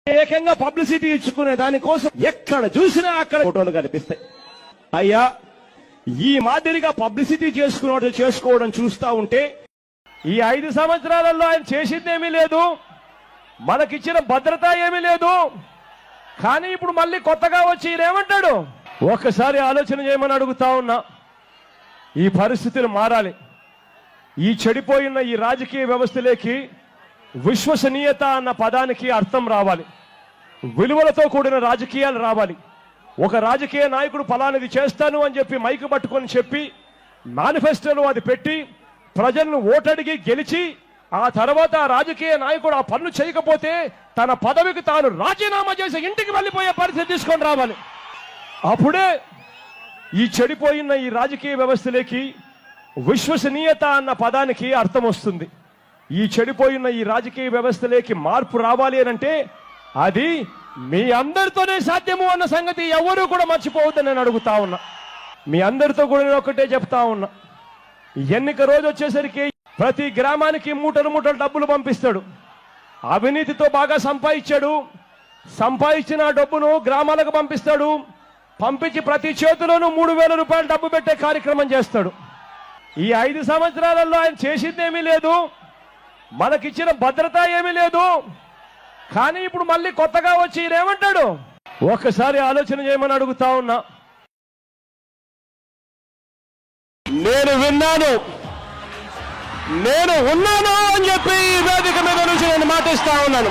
ఏకంగా పబ్లిసిటీ ఇచ్చుకునే దానికోసం ఎక్కడ చూసినా అక్కడ ఫోటోలు కనిపిస్తాయి. అయ్యా, ఈ మాదిరిగా పబ్లిసిటీ చేసుకోవడం చూస్తా ఉంటే ఈ 5 సంవత్సరాలలో ఆయన చేసిందేమీ లేదు, మనకిచ్చిన భద్రత ఏమీ లేదు. కానీ ఇప్పుడు మళ్ళీ కొత్తగా వచ్చి ఈయనేమంటాడు? ఒక్కసారి ఆలోచన చేయమని అడుగుతా ఉన్నా. ఈ పరిస్థితులు మారాలి. ఈ చెడిపోయిన ఈ రాజకీయ వ్యవస్థలోకి విశ్వసనీయత అన్న పదానికి అర్థం రావాలి. విలువలతో కూడిన రాజకీయాలు రావాలి. ఒక రాజకీయ నాయకుడు ఫలానిది చేస్తాను అని చెప్పి మైకు పట్టుకొని చెప్పి మేనిఫెస్టోలో అది పెట్టి ప్రజలను ఓటడిగి గెలిచి ఆ తర్వాత ఆ రాజకీయ నాయకుడు ఆ పనులు చేయకపోతే తన పదవికి తాను రాజీనామా చేసి ఇంటికి వెళ్ళిపోయే పరిస్థితి తీసుకొని రావాలి. అప్పుడే ఈ చెడిపోయిన ఈ రాజకీయ వ్యవస్థలోకి విశ్వసనీయత అన్న పదానికి అర్థం వస్తుంది. ఈ చెడిపోయిన ఈ రాజకీయ వ్యవస్థలోకి మార్పు రావాలి అనంటే అది మీ అందరితోనే సాధ్యము అన్న సంగతి ఎవరూ కూడా మర్చిపోవద్దని నేను అడుగుతా ఉన్నా. మీ అందరితో కూడా నేను ఒకటే చెప్తా ఉన్నా. ఎన్నిక రోజు వచ్చేసరికి ప్రతి గ్రామానికి మూటలు మూటలు డబ్బులు పంపిస్తాడు. అవినీతితో బాగా సంపాదించాడు. సంపాదించిన డబ్బును గ్రామాలకు పంపిస్తాడు. పంపించి ప్రతి చేతిలోనూ 3,000 రూపాయలు డబ్బు పెట్టే కార్యక్రమం చేస్తాడు. ఈ 5 సంవత్సరాలలో ఆయన చేసిందేమీ లేదు, మనకిచ్చిన భద్రత ఏమీ లేదు. కానీ ఇప్పుడు మళ్ళీ కొత్తగా వచ్చి ఈయనేమంటాడు? ఒక్కసారి ఆలోచన చేయమని అడుగుతా ఉన్నా. నేను విన్నాను, నేను ఉన్నాను అని చెప్పి ఈ వేదిక మీద నుంచి నేను మాటిస్తా ఉన్నాను.